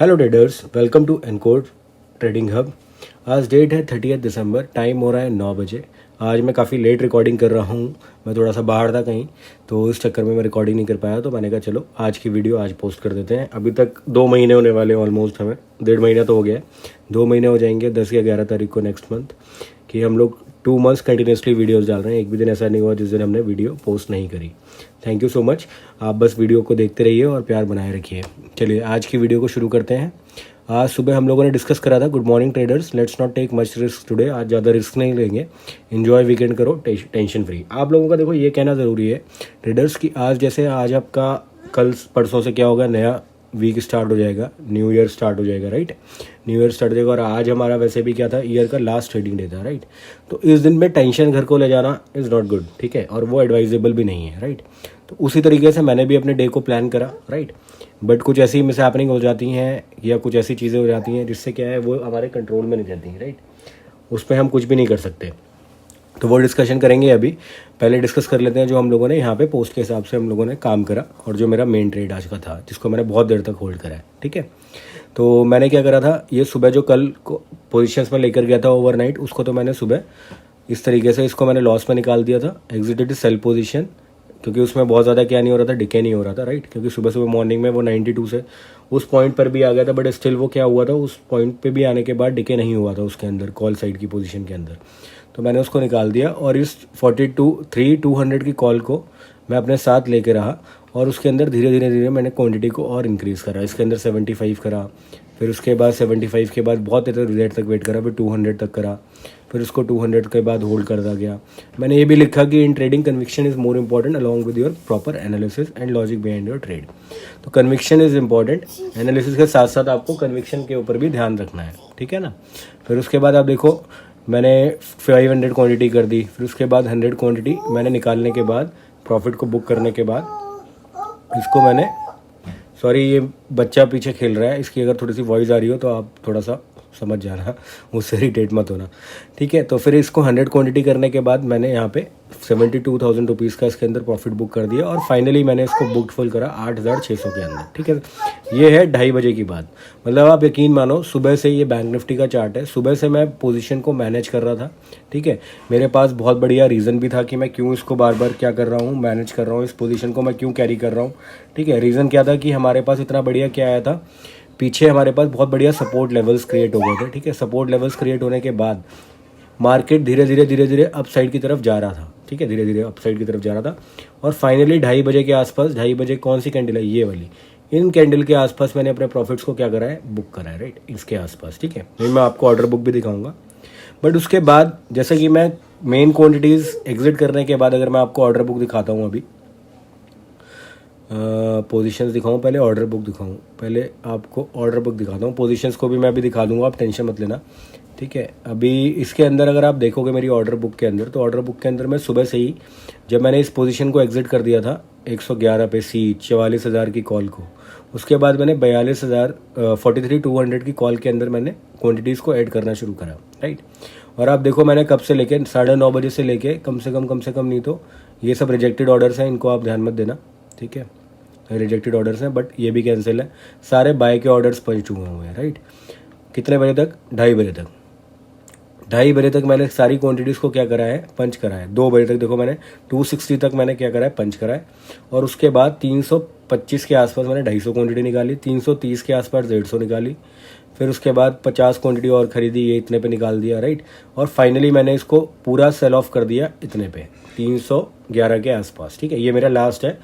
Hello traders, welcome to encode trading hub. आज date है 30 दिसंबर, time हो रहा है 9 बजे। आज मैं काफ़ी लेट रिकॉर्डिंग कर रहा हूँ। मैं थोड़ा सा बाहर था कहीं, तो इस चक्कर में मैं रिकॉर्डिंग नहीं कर पाया। तो मैंने कहा चलो आज की वीडियो आज पोस्ट कर देते हैं। अभी तक 2 महीने होने वाले ऑलमोस्ट, हमें 1.5 महीना तो हो गया है। 2 महीने हो जाएंगे 10 या 11 तारीख को नेक्स्ट मंथ कि हम लोग 2 मंथ्स कंटिन्यूसली वीडियोस डाल रहे हैं। एक भी दिन ऐसा नहीं हुआ जिस दिन हमने वीडियो पोस्ट नहीं करी। Thank you so much. आप बस वीडियो को देखते रहिए और प्यार बनाए रखिए। चलिए आज की वीडियो को शुरू करते हैं। आज सुबह हम लोगों ने डिस्कस करा था, good morning traders, let's not take much risk today. आज ज़्यादा रिस्क नहीं लेंगे, एंजॉय वीकेंड करो, टेंशन फ्री। आप लोगों का देखो ये कहना ज़रूरी है ट्रेडर्स कि आज जैसे आज आपका कल परसों से क्या होगा, नया वीक स्टार्ट हो जाएगा, न्यू ईयर स्टार्ट हो जाएगा, राइट। न्यू ईयर स्टार्ट हो जाएगा और आज हमारा वैसे भी क्या था, ईयर का लास्ट ट्रेडिंग डे था, राइट। तो इस दिन में टेंशन घर को ले जाना इज़ नॉट गुड, ठीक है, और वो एडवाइजेबल भी नहीं है, राइट। तो उसी तरीके से मैंने भी अपने डे को प्लान करा, राइट। बट कुछ ऐसी मिस हैपनिंग हो जाती हैं या कुछ ऐसी चीज़ें हो जाती हैं जिससे क्या है, वो हमारे कंट्रोल में नहीं रहती हैं, राइट। उस पर हम कुछ भी नहीं कर सकते। तो वो डिस्कशन करेंगे अभी। पहले डिस्कस कर लेते हैं जो हम लोगों ने यहाँ पे पोस्ट के हिसाब से हम लोगों ने काम करा और जो मेरा मेन ट्रेड आज का था, जिसको मैंने बहुत देर तक होल्ड करा है, ठीक है। तो मैंने क्या करा था, ये सुबह जो कल को पोजिशंस में लेकर गया था ओवरनाइट, उसको तो मैंने सुबह इस तरीके से इसको मैंने लॉस में निकाल दिया था। एग्जिटेड सेल पोजीशन, क्योंकि उसमें बहुत ज़्यादा क्या नहीं हो रहा था, डिके नहीं हो रहा था, राइट। क्योंकि सुबह सुबह मॉर्निंग में वो 92 से उस पॉइंट पर भी आ गया था, बट स्टिल वो क्या हुआ था, उस पॉइंट पे भी आने के बाद डिके नहीं हुआ था उसके अंदर, कॉल साइड की पोजीशन के अंदर। तो मैंने उसको निकाल दिया और इस 200 की कॉल को मैं अपने साथ लेके रहा और उसके अंदर धीरे धीरे धीरे मैंने क्वांटिटी को और इंक्रीज़ करा। इसके अंदर 75 करा, फिर उसके बाद 75 के बाद बहुत देर तक वेट करा, फिर 200 तक करा, फिर उसको 200 के बाद होल्ड करता गया। मैंने ये भी लिखा कि in trading conviction is more important along with your proper analysis and logic behind your trade. तो कन्विक्शन इज़ इंपॉर्टेंट, एनालिसिस के साथ साथ आपको कन्विक्शन के ऊपर भी ध्यान रखना है, ठीक है ना। फिर उसके बाद आप देखो मैंने 500 क्वांटिटी कर दी, फिर उसके बाद 100 क्वांटिटी मैंने निकालने के बाद, प्रॉफिट को बुक करने के बाद इसको मैंने, सॉरी ये बच्चा पीछे खेल रहा है, इसकी अगर थोड़ी सी वॉइस आ रही हो तो आप थोड़ा सा समझ जाना, मुझसे इरिटेट मत होना, ठीक है। तो फिर इसको 100 क्वांटिटी करने के बाद मैंने यहाँ पे 72,000 रुपीज़ का इसके अंदर प्रॉफिट बुक कर दिया और फाइनली मैंने इसको बुक फुल करा 8,600 के अंदर, ठीक है। ये है 2:30 बजे की बात। मतलब आप यकीन मानो, सुबह से ये बैंक निफ्टी का चार्ट है, सुबह से मैं पोजीशन को मैनेज कर रहा था, ठीक है। मेरे पास बहुत बढ़िया रीज़न भी था कि मैं क्यों इसको बार बार क्या कर रहा हूँ, मैनेज कर रहा हूँ, इस पोजीशन को मैं क्यों कैरी कर रहा हूँ, ठीक है। रीज़न क्या था कि हमारे पास इतना बढ़िया क्या आया था, पीछे हमारे पास बहुत बढ़िया सपोर्ट लेवल्स क्रिएट हो गए थे, ठीक है। सपोर्ट लेवल्स क्रिएट होने के बाद मार्केट धीरे धीरे अपसाइड की तरफ जा रहा था, ठीक है, धीरे धीरे अपसाइड की तरफ जा रहा था। और फाइनली 2:30 बजे के आसपास, 2:30 बजे कौन सी कैंडल है, ये वाली, इन कैंडल के आसपास मैंने अपने प्रॉफिट्स को क्या करा है, बुक करा है, राइट, इसके आसपास, ठीक है। मैं आपको ऑर्डर बुक भी दिखाऊंगा। बट उसके बाद जैसे कि मैं मेन क्वान्टिटीज़ एग्जिट करने के बाद, अगर मैं आपको ऑर्डर बुक दिखाता हूँ, अभी पोजीशंस दिखाऊं, पहले ऑर्डर बुक दिखाऊं, पहले आपको ऑर्डर बुक दिखाता हूं, पोजीशंस को भी मैं अभी दिखा दूंगा, आप टेंशन मत लेना, ठीक है। अभी इसके अंदर अगर आप देखोगे मेरी ऑर्डर बुक के अंदर, तो ऑर्डर बुक के अंदर मैं सुबह से ही, जब मैंने इस पोजीशन को एग्जिट कर दिया था 111 पे सी 44,000 की कॉल को, उसके बाद मैंने 43,200 की कॉल के अंदर मैंने क्वान्टिटीज़ को ऐड करना शुरू करा, राइट। और आप देखो मैंने कब से लेके 9:30 बजे से लेके कम से कम नहीं तो ये सब रिजेक्टेड ऑर्डर्स हैं, इनको आप ध्यान मत देना, ठीक है। रिजेक्टेड ऑर्डर्स हैं, बट ये भी कैंसिल है। सारे बाय के ऑर्डर्स पंच हुए हुए हैं, राइट। कितने बजे तक, 2:30 बजे तक। 2:30 बजे तक मैंने सारी क्वांटिटीज़ को क्या करा है, पंच करा है। 2 बजे तक देखो मैंने 260 तक मैंने क्या करा है, पंच करा है। और उसके बाद 325 के आसपास मैंने 250 क्वांटिटी निकाली, 330 के आसपास 150 निकाली, फिर उसके बाद 50 क्वांटिटी और खरीदी, ये इतने पे निकाल दिया, राइट। और फाइनली मैंने इसको पूरा सेल ऑफ कर दिया इतने पे, 311 के आसपास, ठीक है। ये मेरा लास्ट है,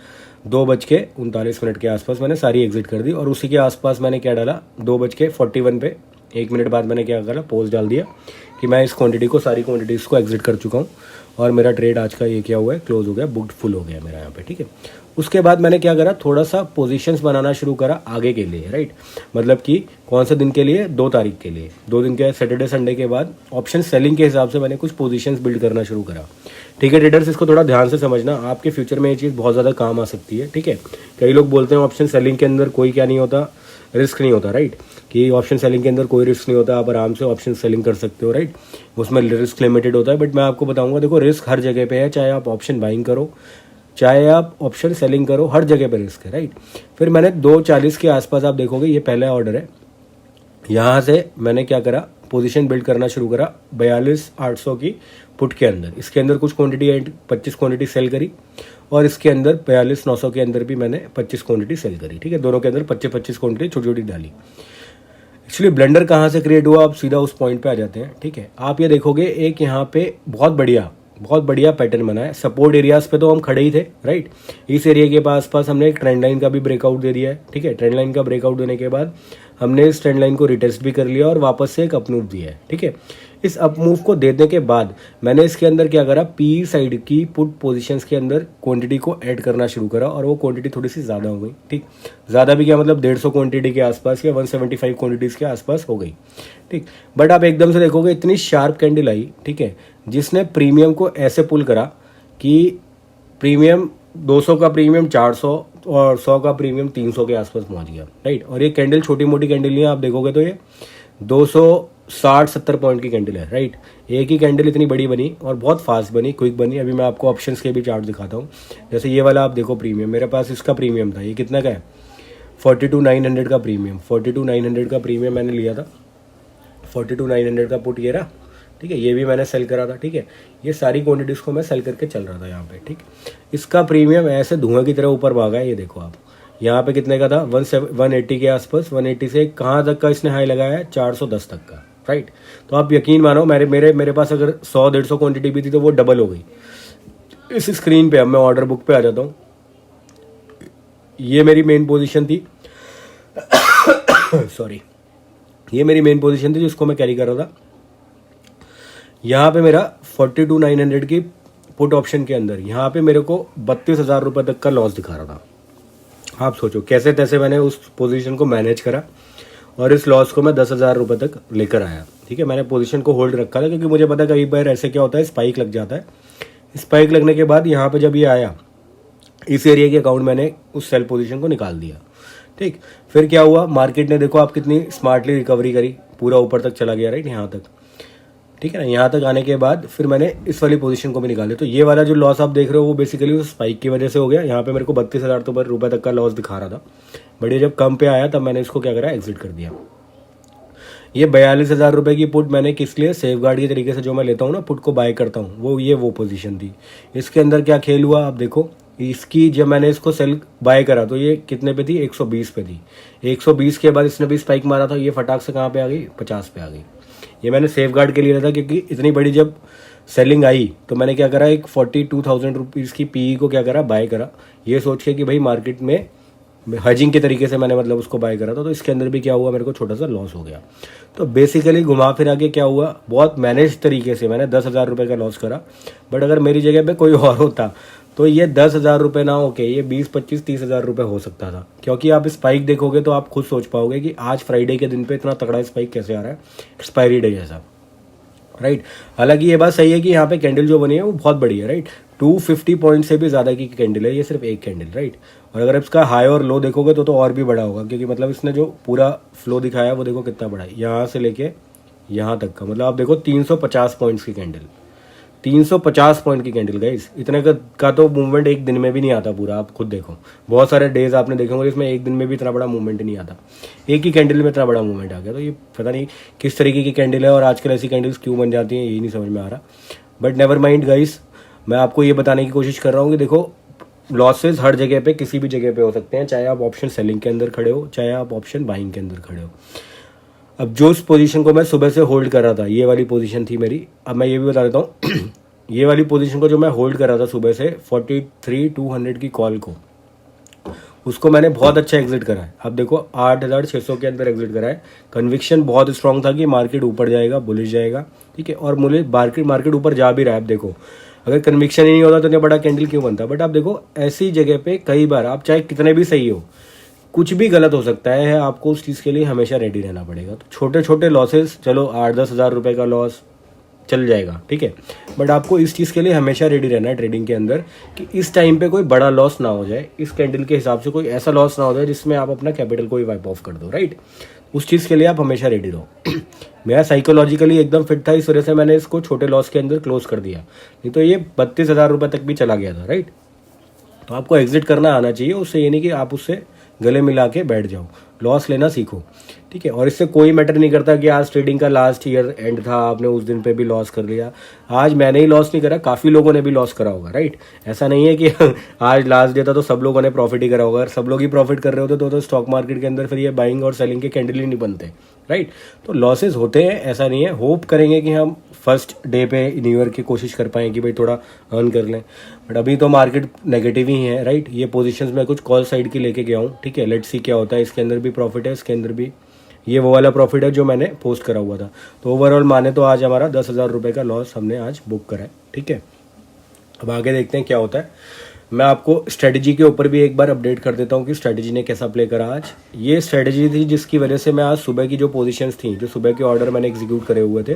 2:39 के आसपास मैंने सारी एग्जिट कर दी। और उसी के आसपास मैंने क्या डाला, 2:41 पे 1 मिनट बाद मैंने क्या करा, पोस्ट डाल दिया कि मैं इस क्वांटिटी को, सारी क्वांटिटीज़ को एग्जिट कर चुका हूँ और मेरा ट्रेड आज का ये क्या हुआ है, क्लोज हो गया, बुक्ड फुल हो गया मेरा यहाँ पे, ठीक है। उसके बाद मैंने क्या करा, थोड़ा सा पोजीशंस बनाना शुरू करा आगे के लिए, राइट। मतलब कि कौन से दिन के लिए, 2 तारीख के लिए, 2 दिन के सैटरडे संडे के बाद ऑप्शन सेलिंग के हिसाब से मैंने कुछ पोजीशंस बिल्ड करना शुरू करा, ठीक है। ट्रेडर्स इसको थोड़ा ध्यान से समझना, आपके फ्यूचर में ये चीज़ बहुत ज़्यादा काम आ सकती है, ठीक है। कई लोग बोलते हैं ऑप्शन सेलिंग के अंदर कोई क्या नहीं होता, रिस्क नहीं होता, राइट, कि ऑप्शन सेलिंग के अंदर कोई रिस्क नहीं होता, आप आराम से ऑप्शन सेलिंग कर सकते हो, राइट। उसमें रिस्क लिमिटेड होता है, बट मैं आपको बताऊंगा, देखो रिस्क हर जगह पे है, चाहे आप ऑप्शन बाइंग करो, चाहे आप ऑप्शन सेलिंग करो, हर जगह पे रिस्क है, राइट। फिर मैंने 2:40 के आसपास, आप देखोगे ये पहला ऑर्डर है, यहाँ से मैंने क्या करा, पोजीशन बिल्ड करना शुरू करा 42,800 की पुट के अंदर। इसके अंदर कुछ क्वांटिटी 25 क्वांटिटी सेल करी और इसके अंदर 42,900 के अंदर भी मैंने 25 क्वांटिटी सेल करी। ठीक है, दोनों के अंदर 25-25 क्वांटिटी छोटी छोटी डाली। एक्चुअली ब्लेंडर कहाँ से क्रिएट हुआ, आप सीधा उस पॉइंट पे आ जाते हैं। ठीक है, आप ये देखोगे एक यहाँ पे बहुत बढ़िया पैटर्न बना है। सपोर्ट एरियाज पे तो हम खड़े ही थे, राइट। इस एरिया के पास हमने एक ट्रेंड लाइन का भी ब्रेकआउट दे दिया है। ठीक है, ट्रेंड लाइन का ब्रेकआउट देने के बाद हमने इस ट्रेंड लाइन को रिटेस्ट भी कर लिया और वापस से एक अप मूव दिया है। ठीक है, इस अप मूव को देने के बाद मैंने इसके अंदर क्या करा, पी साइड की पुट पोजीशंस के अंदर क्वांटिटी को ऐड करना शुरू करा और वो क्वांटिटी थोड़ी सी ज़्यादा हो गई। ठीक, ज़्यादा भी क्या मतलब 150 क्वांटिटी के आसपास या 175 क्वांटिटीज़ के आसपास हो गई। ठीक, बट आप एकदम से देखोगे इतनी शार्प कैंडल आई, ठीक है, जिसने प्रीमियम को ऐसे पुल करा कि प्रीमियम 200 का प्रीमियम 400 और 100 का प्रीमियम 300 के आसपास पहुंच गया, राइट। और ये कैंडल छोटी मोटी कैंडल नहीं है, आप देखोगे तो ये 260-70 पॉइंट की कैंडल है, राइट। एक ही कैंडल इतनी बड़ी बनी और बहुत फास्ट बनी, क्विक बनी। अभी मैं आपको ऑप्शंस के भी चार्ट दिखाता हूँ। जैसे ये वाला आप देखो प्रीमियम, मेरे पास इसका प्रीमियम था, ये कितना का है, 42,900 का प्रीमियम। 42,900 का प्रीमियम मैंने लिया था, 42,900 का पुट ये रहा। ठीक है, ये भी मैंने सेल करा था। ठीक है, ये सारी क्वांटिटीज़ को मैं सेल करके चल रहा था यहाँ पे। ठीक, इसका प्रीमियम ऐसे धुआं की तरह ऊपर भागा है। ये देखो आप, यहाँ पे कितने का था, 180 के आसपास। 180 से कहाँ तक का इसने हाई लगाया है, 410 तक का, राइट। तो आप यकीन मानो मेरे पास अगर 100-150 क्वांटिटी भी थी तो वो डबल हो गई इस स्क्रीन पे। अब मैं ऑर्डर बुक पे आ जाता हूँ। ये मेरी मेन पोजीशन थी सॉरी, ये मेरी मेन पोजीशन थी जिसको मैं कैरी कर रहा था। यहाँ पे मेरा 42,900 की पुट ऑप्शन के अंदर यहाँ पे मेरे को 32,000 रुपये तक का लॉस दिखा रहा था। आप सोचो कैसे तैसे मैंने उस पोजीशन को मैनेज करा और इस लॉस को मैं 10,000 रुपये तक लेकर आया। ठीक है, मैंने पोजीशन को होल्ड रखा था क्योंकि मुझे पता कई बार ऐसे क्या होता है, स्पाइक लग जाता है। स्पाइक लगने के बाद यहाँ पे जब ये आया, इस एरिया के अकाउंट मैंने उस सेल पोजीशन को निकाल दिया। ठीक, फिर क्या हुआ, मार्केट ने देखो आप कितनी स्मार्टली रिकवरी करी, पूरा ऊपर तक चला गया, राइट, यहाँ तक। ठीक है ना, यहाँ तक आने के बाद फिर मैंने इस वाली पोजीशन को भी निकाले। तो ये वाला जो लॉस आप देख रहे हो वो बेसिकली उस स्पाइक की वजह से हो गया। यहाँ पे मेरे को 32,000 रुपये तक का लॉस दिखा रहा था, बट ये जब कम पे आया तब मैंने इसको क्या करा, एग्जिट कर दिया। ये 42,000 रुपये की पुट मैंने किस लिए, सेफ गार्ड के तरीके से जो मैं लेता हूँ ना, पुट को बाय करता हूँ, वो पोजीशन थी। इसके अंदर क्या खेल हुआ आप देखो, इसकी जब मैंने इसको सेल बाय करा तो ये कितने पे थी, 120 पे थी। 120 के बाद इसने भी स्पाइक मारा था, ये फटाक से कहाँ पे आ गई, 50 पे आ गई। ये मैंने सेफ गार्ड के लिए लिया था क्योंकि इतनी बड़ी जब सेलिंग आई तो मैंने क्या करा, एक 42,000 रुपीज़ की पीई को क्या करा, बाय करा, ये सोच के कि भाई मार्केट में हजिंग के तरीके से मैंने मतलब उसको बाय करा था। तो इसके अंदर भी क्या हुआ, मेरे को छोटा सा लॉस हो गया। तो बेसिकली घुमा फिरा के क्या हुआ, बहुत मैनेज तरीके से मैंने 10,000 रुपये का लॉस करा। बट अगर मेरी जगह पे कोई और होता तो ये 10,000 रुपये ना होके ये 20-25-30,000 रुपये हो सकता था। क्योंकि आप स्पाइक देखोगे तो आप खुद सोच पाओगे कि आज फ्राइडे के दिन पे इतना तगड़ा स्पाइक कैसे आ रहा है, एक्सपायरी डे जैसा, राइट। हालांकि ये बात सही है कि यहाँ पे कैंडल जो बनी है वो बहुत बड़ी है, राइट। 250 पॉइंट से भी ज़्यादा की कैंडल है, ये सिर्फ एक कैंडल, राइट। और अगर इसका हाई और लो देखोगे तो और भी बड़ा होगा, क्योंकि मतलब इसने जो पूरा फ्लो दिखाया वो देखो कितना बड़ा है, यहाँ से लेके यहाँ तक का। मतलब आप देखो 350 पॉइंट्स की कैंडल, 350 पॉइंट की कैंडल गाइस। इतने का तो मूवमेंट एक दिन में भी नहीं आता पूरा, आप खुद देखो। बहुत सारे डेज आपने देखे होंगे इसमें एक दिन में भी इतना बड़ा मूवमेंट नहीं आता, एक ही कैंडल में इतना बड़ा मूवमेंट आ गया। तो ये पता नहीं किस तरीके की कैंडल है और आजकल ऐसी कैंडल्स क्यों बन जाती हैं, यही नहीं समझ में आ रहा। बट नेवर माइंड गाइस, मैं आपको ये बताने की कोशिश कर रहा हूँ कि देखो लॉसेस हर जगह पे किसी भी जगह पे हो सकते हैं, चाहे आप ऑप्शन सेलिंग के अंदर खड़े हो, चाहे आप ऑप्शन बाइंग के अंदर खड़े हो। अब जो इस पोजीशन को मैं सुबह से होल्ड कर रहा था, ये वाली पोजीशन थी मेरी। अब मैं ये भी बता देता हूँ ये वाली पोजीशन को जो मैं होल्ड कर रहा था सुबह से 43,200 की कॉल को, उसको मैंने बहुत अच्छा एग्जिट करा है। अब देखो 8,600 के अंदर एग्जिट करा है। कन्विक्शन बहुत स्ट्रांग था कि मार्केट ऊपर जाएगा, बुलिश जाएगा, ठीक है। और मुझे मार्केट ऊपर जा भी रहा है। अब देखो अगर कन्विक्शन ही नहीं होता तो इतना बड़ा कैंडल क्यों बनता। बट आप देखो ऐसी जगह पे कई बार आप चाहे कितने भी सही हो, कुछ भी गलत हो सकता है, आपको उस चीज़ के लिए हमेशा रेडी रहना पड़ेगा। तो छोटे छोटे लॉसेस, चलो 8-10 हज़ार रुपये का लॉस चल जाएगा, ठीक है। बट आपको इस चीज़ के लिए हमेशा रेडी रहना है ट्रेडिंग के अंदर कि इस टाइम पे कोई बड़ा लॉस ना हो जाए, इस कैंडल के हिसाब से कोई ऐसा लॉस ना हो जाए जिसमें आप अपना कैपिटल को ही वाइप ऑफ कर दो, राइट। उस चीज़ के लिए आप हमेशा रेडी रहो। मेरा साइकोलॉजिकली एकदम फिट था, इस वजह से मैंने इसको छोटे लॉस के अंदर क्लोज कर दिया, नहीं तो ये 32,000 रुपये तक भी चला गया था, राइट। तो आपको एग्जिट करना आना चाहिए, उससे ये नहीं कि आप उससे गले मिला के बैठ जाओ, लॉस लेना सीखो, ठीक है। और इससे कोई मैटर नहीं करता कि आज ट्रेडिंग का लास्ट ईयर एंड था, आपने उस दिन पे भी लॉस कर लिया। आज मैंने ही लॉस नहीं करा, काफ़ी लोगों ने भी लॉस करा होगा, राइट। ऐसा नहीं है कि आज लास्ट डे था तो सब लोगों ने प्रॉफिट ही करा होगा। अगर सब लोग ही प्रॉफिट कर रहे होते तो स्टॉक मार्केट के अंदर फिर ये बाइंग और सेलिंग के कैंडल ही नहीं बनते, राइट। तो लॉसेज होते हैं, ऐसा नहीं है। होप करेंगे कि हम फर्स्ट डे पे न्यू ईयर की कोशिश कर पाएँ कि भाई थोड़ा अर्न कर लें, बट अभी तो मार्केट नेगेटिव ही है, राइट। ये पोजीशंस मैं कुछ कॉल साइड की लेके गया हूँ, ठीक है। लेट्स सी क्या होता है। इसके अंदर भी प्रॉफिट है, इसके अंदर भी ये वो वाला प्रॉफिट है जो मैंने पोस्ट करा हुआ था। तो ओवरऑल माने तो आज हमारा 10,000 रुपये का लॉस हमने आज बुक करा है, ठीक है। अब आगे देखते हैं क्या होता है। मैं आपको स्ट्रेटजी के ऊपर भी एक बार अपडेट कर देता हूँ कि स्ट्रेटजी ने कैसा प्ले करा आज। ये स्ट्रेटजी थी जिसकी वजह से मैं आज सुबह की जो पोजीशंस थी, जो सुबह के ऑर्डर मैंने एग्जीक्यूट करे हुए थे,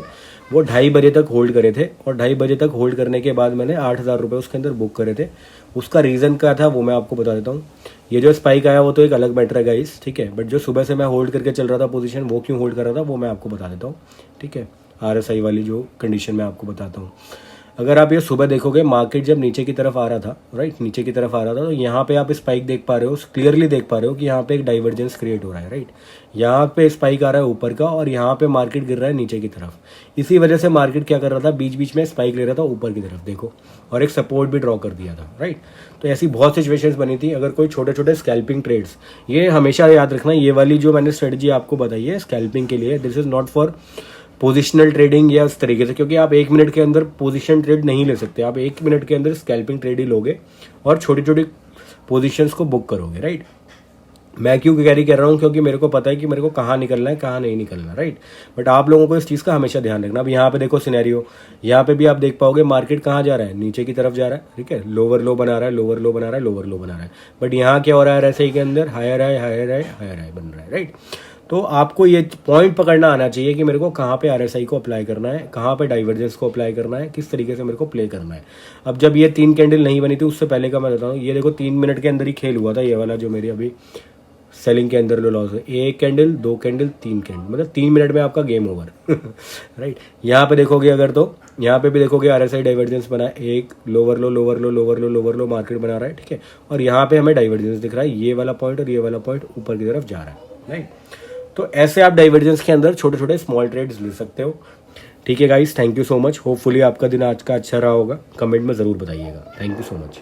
वो 2:30 बजे तक होल्ड करे थे। और 2:30 बजे तक होल्ड करने के बाद मैंने 8,000 रुपये उसके अंदर बुक करे थे। उसका रीज़न क्या था वो मैं आपको बता देता हूँ। ये जो स्पाइक आया वो तो एक अलग मैटर है गाइस, ठीक है। बट जो सुबह से मैं होल्ड करके चल रहा था पोजीशन, वो क्यों होल्ड कर रहा था वो मैं आपको बता देता हूँ, ठीक है। RSI वाली जो कंडीशन मैं आपको बताता हूँ। अगर आप ये सुबह देखोगे, मार्केट जब नीचे की तरफ आ रहा था, राइट, नीचे की तरफ आ रहा था, तो यहाँ पे आप स्पाइक देख पा रहे हो, क्लियरली देख पा रहे हो कि यहाँ पे एक डाइवर्जेंस क्रिएट हो रहा है, राइट। यहाँ पे स्पाइक आ रहा है ऊपर का और यहाँ पे मार्केट गिर रहा है नीचे की तरफ। इसी वजह से मार्केट क्या कर रहा था, बीच बीच में स्पाइक ले रहा था ऊपर की तरफ, देखो, और एक सपोर्ट भी ड्रॉ कर दिया था, राइट। तो ऐसी बहुत सिचुएशंस बनी थी। अगर कोई छोटे छोटे स्कैल्पिंग ट्रेड्स, ये हमेशा याद रखना, ये वाली जो मैंने स्ट्रेटजी आपको बताई है स्कैल्पिंग के लिए, this is not for positional trading या उस तरीके से, क्योंकि आप 1 मिनट के अंदर पोजीशन ट्रेड नहीं ले सकते। आप 1 मिनट के अंदर स्कैल्पिंग ट्रेड ही लोगे और छोटी छोटी पोजीशंस को बुक करोगे, राइट। मैं क्यों कैरी कर रहा हूँ, क्योंकि मेरे को पता है कि मेरे को कहाँ निकलना है, कहाँ नहीं निकलना, राइट। बट आप लोगों को इस चीज़ का हमेशा ध्यान रखना। अब यहाँ पे देखो सिनेरियो, यहाँ पे भी आप देख पाओगे मार्केट कहाँ जा रहा है, नीचे की तरफ जा रहा है, ठीक है। लोअर लो बना रहा है, लोअर लो बना रहा है, लोअर लो बना रहा है। बट यहाँ क्या हो रहा है, RSI के अंदर हायर है, हायर है, हायर है बन रहा है, राइट। तो आपको ये पॉइंट पकड़ना आना चाहिए कि मेरे को कहाँ पे RSI को अप्लाई करना है, कहाँ पे डाइवर्जेंस को अप्लाई करना है, किस तरीके से मेरे को प्ले करना है। अब जब ये 3 कैंडल नहीं बनी थी, उससे पहले का मैं बताऊँ, ये देखो 3 मिनट के अंदर ही खेल हुआ था ये वाला जो मेरी अभी सेलिंग के अंदर लो लॉस है। 1 कैंडल, 2 कैंडल, 3 कैंडल, मतलब 3 मिनट में आपका गेम ओवर, राइट। यहाँ पे देखोगे अगर, तो यहाँ पे भी देखोगे RSI डाइवर्जेंस बना है, एक लोअर लो, लोअर लो, लोअर लो, लोअर लो मार्केट बना रहा है, ठीक है। और यहाँ पे हमें डाइवर्जेंस दिख रहा है, ये वाला पॉइंट और ये वाला पॉइंट ऊपर की तरफ जा रहा है, राइट। तो ऐसे आप डाइवर्जेंस के अंदर छोटे छोटे स्मॉल ट्रेड्स ले सकते हो, ठीक है guys. Thank you so much. Hopefully आपका दिन आज का अच्छा रहा होगा। कमेंट में ज़रूर बताइएगा। Thank you so much.